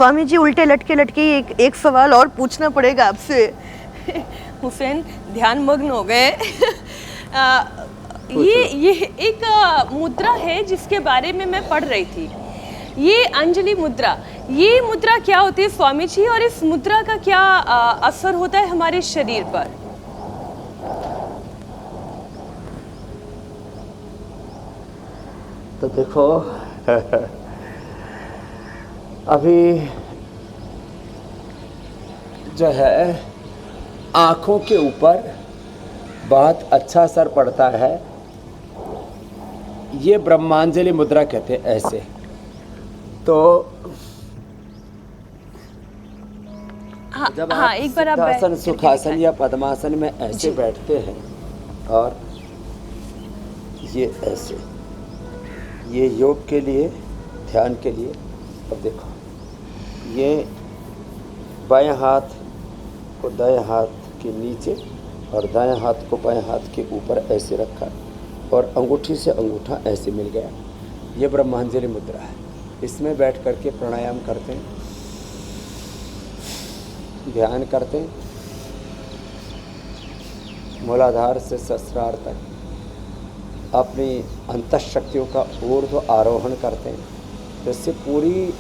स्वामी जी उल्टे लटके लटके एक सवाल और पूछना पड़ेगा आपसे। हुसैन ध्यान मग्न हो गए। ये एक मुद्रा है जिसके बारे में मैं पढ़ रही थी, ये अंजलि मुद्रा। ये मुद्रा क्या होती है स्वामी जी, और इस मुद्रा का क्या असर होता है हमारे शरीर पर? तो देखो अभी जो है आँखों के ऊपर बहुत अच्छा असर पड़ता है। ये ब्रह्मांजलि मुद्रा कहते हैं ऐसे। तो जब आप एक बार आप सिद्धासन, सुखासन या पद्मासन में ऐसे बैठते हैं और ये ऐसे, ये योग के लिए, ध्यान के लिए। अब देखो ये बाएं हाथ को दाएं हाथ के नीचे और दाएं हाथ को बाएं हाथ के ऊपर ऐसे रखा और अंगूठी से अंगूठा ऐसे मिल गया। ये ब्रह्मांजलि मुद्रा है। इसमें बैठ करके प्राणायाम करते हैं, ध्यान करते हैं, मूलाधार से सहस्रार तक अपनी अंतःशक्तियों का ऊर्ध्व आरोहण करते हैं, जिससे पूरी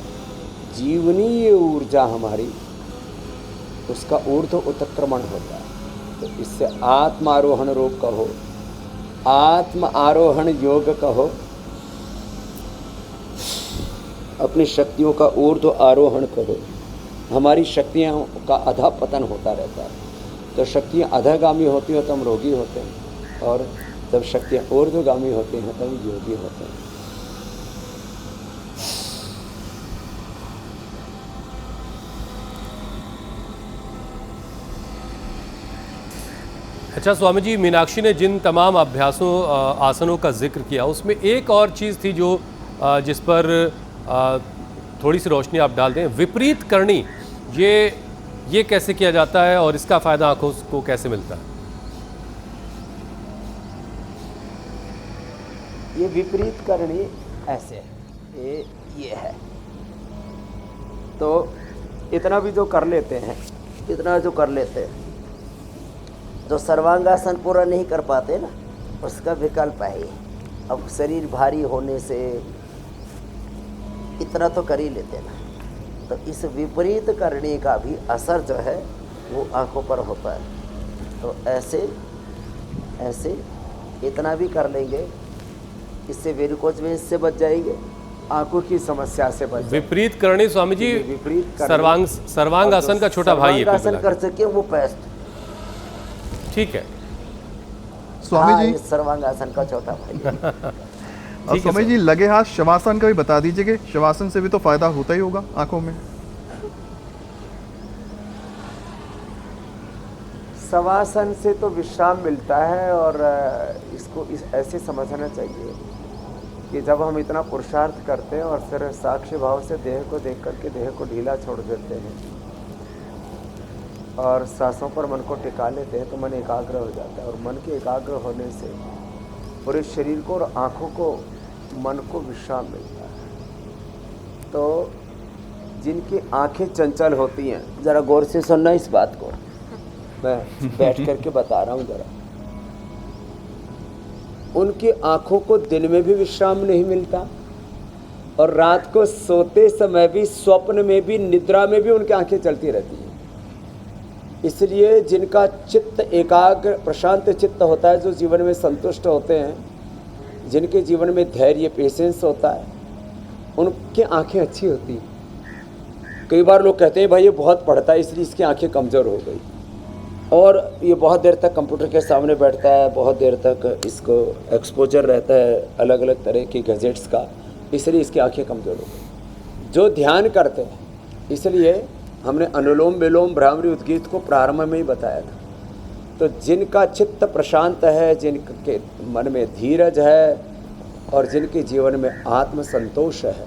जीवनीय ऊर्जा हमारी, उसका ऊर्ध्व उत्क्रमण होता है। तो इससे आत्मारोहण योग कहो, आत्म आरोहण योग कहो, अपनी शक्तियों का ऊर्ध्व आरोहण करो। हमारी शक्तियाँ का अधा पतन होता रहता है। तो शक्तियाँ अधगामी होती हैं तो हम रोगी होते हैं, और जब शक्तियाँ ऊर्ध्वगामी होती हैं तब हम योगी होते हैं। अच्छा स्वामी जी, मीनाक्षी ने जिन तमाम अभ्यासों आसनों का जिक्र किया, उसमें एक और चीज़ थी जो जिस पर थोड़ी सी रोशनी आप डाल दें। विपरीत करणी, ये कैसे किया जाता है और इसका फ़ायदा आँखों को कैसे मिलता है? ये विपरीत करणी ऐसे है, ये है। तो इतना भी जो कर लेते हैं, इतना जो कर लेते हैं, जो सर्वांगासन पूरा नहीं कर पाते ना, उसका विकल्प है। अब शरीर भारी होने से इतना तो कर ही लेते ना, तो इस विपरीत करने का भी असर जो है वो आंखों पर होता है। तो ऐसे ऐसे इतना भी कर लेंगे, इससे वेरिकोज वेन्स से बच जाएंगे, आंखों की समस्या से बच जाएंगे। विपरीत करणी स्वामी जी, विपरीत सर्वांगासन का छोटा भाई है। सर्वांगासन कर सके वो बेस्ट। ठीक है स्वामी जी, सर्वांगासन का छोटा भाई। और स्वामी जी लगे हाथ शवासन का भी बता दीजिए कि शवासन से भी तो फायदा होता ही होगा आंखों में। शवासन से तो विश्राम मिलता है, और इसको ऐसे समझना चाहिए कि जब हम इतना पुरुषार्थ करते हैं और फिर साक्ष्य भाव से देह को देख करके देह को ढीला छोड़ देते हैं और सांसों पर मन को टिका लेते हैं, तो मन एकाग्र हो जाता है। और मन के एकाग्र होने से पूरे शरीर को और आँखों को, मन को विश्राम मिलता है। तो जिनकी आँखें चंचल होती हैं, ज़रा गौर से सुनना इस बात को, मैं बैठ करके बता रहा हूँ ज़रा। उनकी आँखों को दिन में भी विश्राम नहीं मिलता, और रात को सोते समय भी, स्वप्न में भी, निद्रा में भी उनकी आँखें चलती रहती हैं। इसलिए जिनका चित्त एकाग्र प्रशांत चित्त होता है, जो जीवन में संतुष्ट होते हैं, जिनके जीवन में धैर्य पेशेंस होता है, उनकी आंखें अच्छी होती हैं। कई बार लोग कहते हैं भाई ये बहुत पढ़ता है इसलिए इसकी आंखें कमज़ोर हो गई, और ये बहुत देर तक कंप्यूटर के सामने बैठता है, बहुत देर तक इसको एक्सपोजर रहता है अलग अलग तरह के गैजेट्स का, इसलिए इसकी आंखें कमज़ोर हो गई। जो ध्यान करते हैं, इसलिए हमने अनुलोम विलोम भ्रामरी उद्गीत को प्रारंभ में ही बताया था। तो जिनका चित्त प्रशांत है, जिनके मन में धीरज है, और जिनके जीवन में आत्मसंतोष है,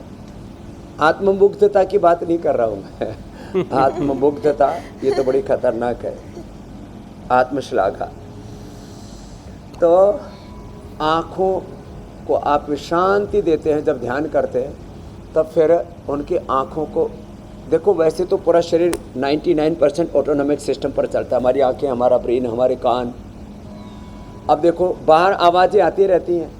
आत्ममुग्धता की बात नहीं कर रहा हूँ मैं, आत्ममुग्धता ये तो बड़ी खतरनाक है, आत्मश्लाघा। तो आँखों को आप शांति देते हैं जब ध्यान करते हैं, तब फिर उनकी आँखों को देखो वैसे तो पूरा शरीर 99% ऑटोनॉमिक सिस्टम पर चलता है, हमारी आंखें, हमारा ब्रेन, हमारे कान। अब देखो बाहर आवाज़ें आती रहती हैं,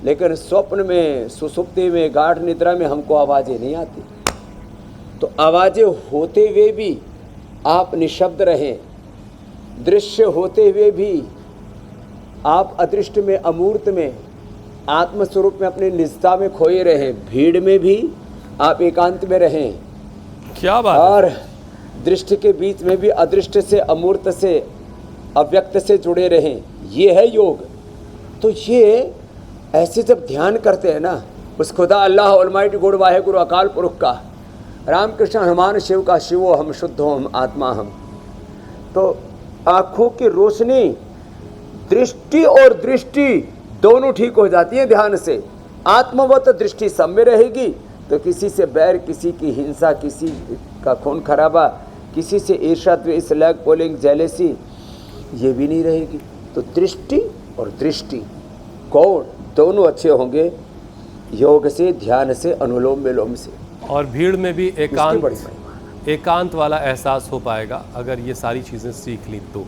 लेकिन स्वप्न में, सुसुप्ति में, गाढ़ निद्रा में हमको आवाज़ें नहीं आती। तो आवाज़ें होते हुए भी आप निशब्द रहें, दृश्य होते हुए भी आप अदृष्ट में, अमूर्त में, आत्मस्वरूप में, अपनी निजता में खोए रहें। भीड़ में भी आप एकांत में रहें, क्या बात है। और दृष्टि के बीच में भी अदृष्ट से, अमूर्त से, अव्यक्त से जुड़े रहें। ये है योग। तो ये ऐसे जब ध्यान करते हैं ना, उस खुदा अल्लाह ऑलमाइटी गुड वाहे गुरु अकाल पुरुष का, राम कृष्ण हनुमान शिव का, शिवो हम, शुद्ध हो हम, आत्मा हम। तो आँखों की रोशनी, दृष्टि और दृष्टि दोनों ठीक हो जाती है ध्यान से। आत्मवत दृष्टि सब में रहेगी तो किसी से बैर, किसी की हिंसा, किसी का खून खराबा, किसी से ईर्ष्या, द्वेष, लैग पोलिंग, जेलेसी, ये भी नहीं रहेगी। तो दृष्टि और दृष्टि गौण दोनों अच्छे होंगे योग से, ध्यान से, अनुलोम विलोम से। और भीड़ में भी इसकी बड़ी महिमा है। एकांत वाला एहसास हो पाएगा अगर ये सारी चीज़ें सीख ली तो।